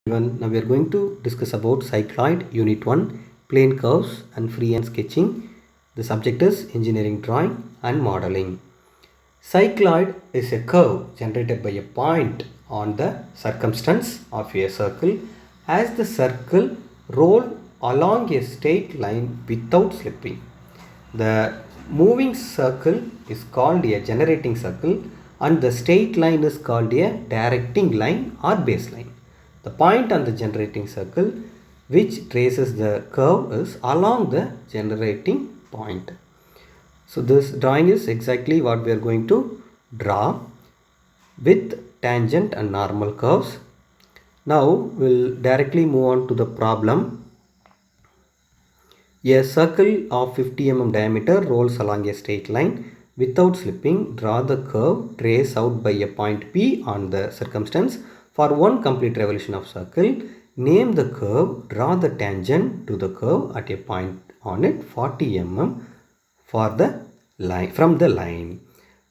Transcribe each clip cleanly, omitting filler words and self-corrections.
Now we are going to discuss about Cycloid Unit 1, plane curves and freehand sketching. The subject is engineering drawing and modeling. Cycloid is a curve generated by a point on the circumference of a circle as the circle rolls along a straight line without slipping. The moving circle is called a generating circle and the straight line is called a directing line or baseline. The point on the generating circle which traces the curve is along the generating point. So this drawing is exactly what we are going to draw with tangent and normal curves. Now we'll directly move on to the problem. A circle of 50 mm diameter rolls along a straight line without slipping. Draw the curve traced out by a point P on the circumference for one complete revolution of circle. Name the curve, draw the tangent to the curve at a point on it 40 mm for the line from the line.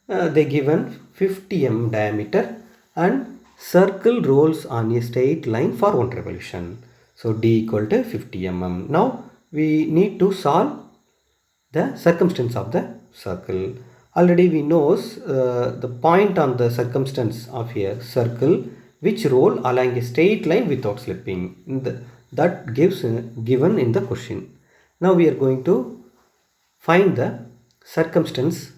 They given 50 mm diameter and circle rolls on a straight line for one revolution. So D equal to 50 mm. Now we need to solve the circumference of the circle. Already we know the point on the circumference of a circle which roll along a straight line without slipping. That given in the question. Now we are going to find the circumference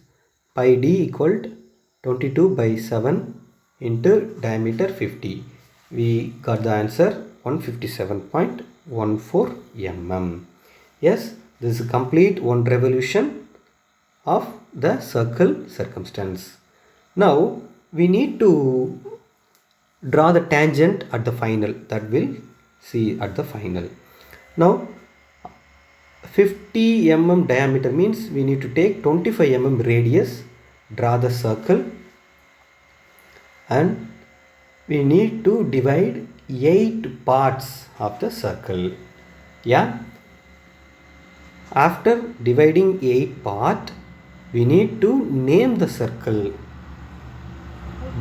pi d equal to 22 by 7 into diameter 50. We got the answer 157.14 mm. Yes, this is complete one revolution of the circle circumference. Now we need to draw the tangent at the final, that we'll see at the final. Now 50 mm diameter means we need to take 25 mm radius, draw the circle, and we need to divide 8 parts of the circle. Yeah, after dividing 8 parts, we need to name the circle.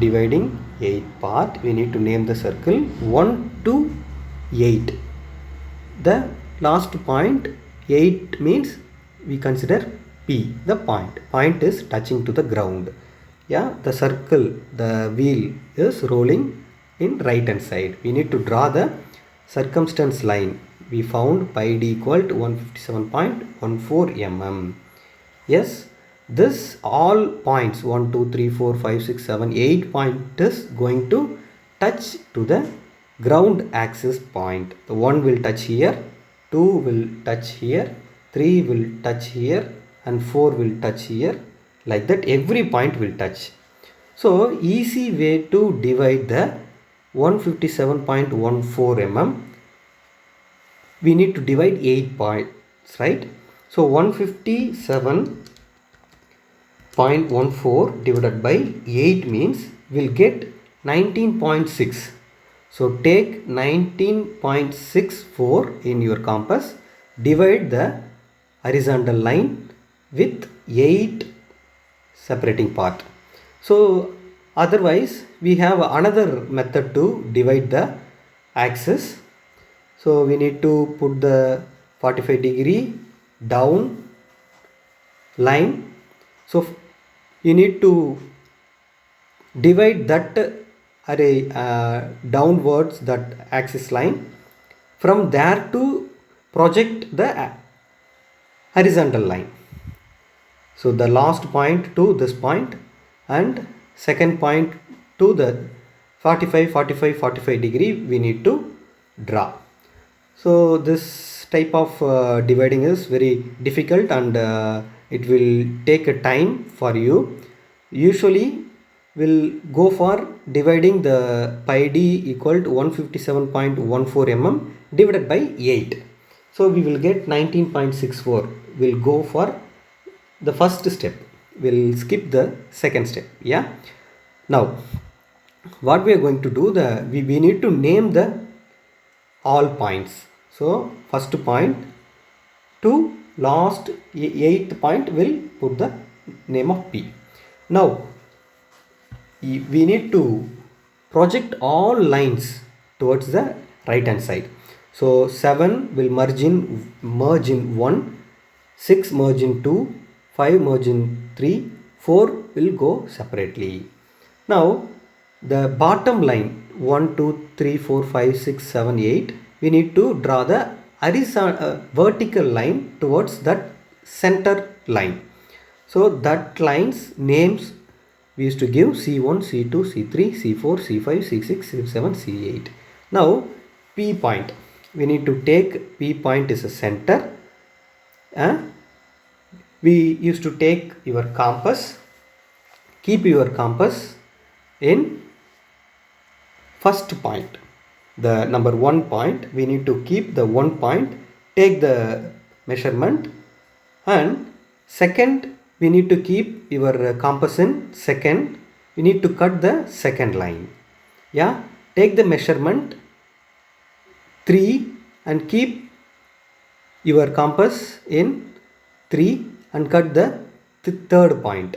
Dividing 8 parts, we need to name the circle 1 to 8. The last point 8 means we consider P, the point. Point is touching to the ground. Yeah, the circle, the wheel is rolling in right hand side. We need to draw the circumference line. We found pi d equal to 157.14 mm. Yes, this all points 1, 2, 3, 4, 5, 6, 7, 8 point is going to touch to the ground axis point. The 1 will touch here, 2 will touch here, 3 will touch here, and 4 will touch here. Like that every point will touch. So easy way to divide the 157.14 mm. We need to divide 8 points, right? So 157.14 divided by 8 means we'll get 19.6. So take 19.64 in your compass, divide the horizontal line with 8 separating part. So otherwise we have another method to divide the axis. So we need to put the 45-degree down line. So you need to divide that array downwards, that axis line. From there to project the horizontal line. So the last point to this point and second point to the 45 degree we need to draw. So this type of dividing is very difficult and it will take a time for you. Usually we'll go for dividing the pi d equal to 157.14 mm divided by 8. So we will get 19.64. We'll go for the first step. We'll skip the second step. Yeah. Now what we are going to do, we need to name the all points. So first point to last 8th point will put the name of P. Now we need to project all lines towards the right hand side. So 7 will merge in 1, 6 merge in 2, 5 merge in 3, 4 will go separately. Now the bottom line 1, 2, 3, 4, 5, 6, 7, 8, we need to draw the vertical line towards that center line. So that line's names we used to give C1, C2, C3, C4, C5, C6, C7, C8. Now P point, we need to take P point is a center. We used to take your compass, keep your compass in first point, the number 1 point. We need to keep the 1 point, take the measurement, and second we need to keep your compass in second. We need to cut the second line. Yeah, take the measurement 3 and keep your compass in 3 and cut the third point.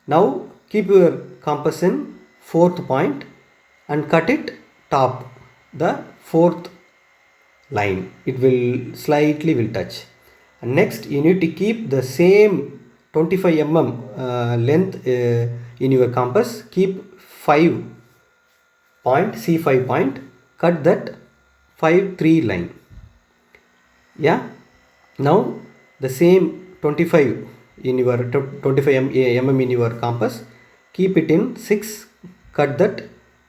Now keep your compass in fourth point and cut it top, the fourth line. It will slightly will touch. And next you need to keep the same 25 mm length in your compass. Keep 5 point, C5 point, cut that 5 3 line. Yeah, now the same 25 in your 25 mm in your compass, keep it in 6, cut that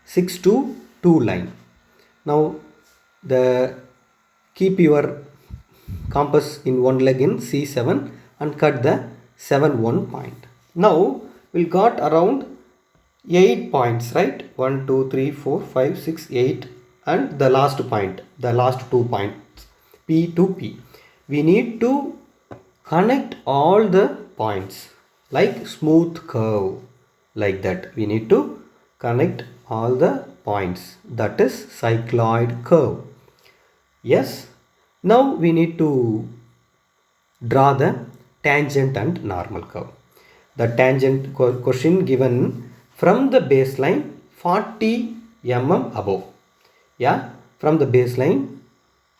6 to 2 line. Now the keep your compass in one leg in C7 and cut the 7 1 point. Now we got around 8 points, right? 1 2 3 4 5 6 8, and the last point, the last 2 points, P to P. We need to connect all the points like smooth curve, like that. We need to connect all the points, that is cycloid curve. Yes, now we need to draw the tangent and normal curve. The tangent question given from the baseline 40 mm above. Yeah, from the baseline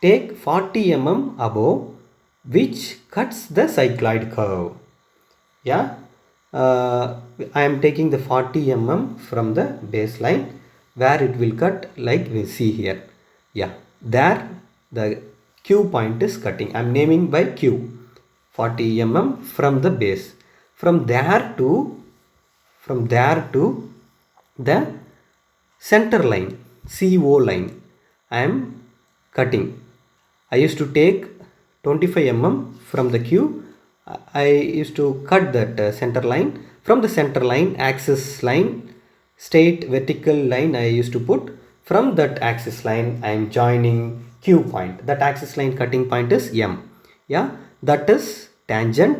take 40 mm above, which cuts the cycloid curve. Yeah, I am taking the 40 mm from the baseline where it will cut, like we see here. Yeah, there the Q point is cutting. I am naming by Q, 40 mm from the base. From there to the center line, CO line, I am cutting. I used to take 25 mm from the Q. I used to cut that center line. From the center line, axis line, straight vertical line I used to put. From that axis line I am joining Q point. That axis line cutting point is M. Yeah, that is tangent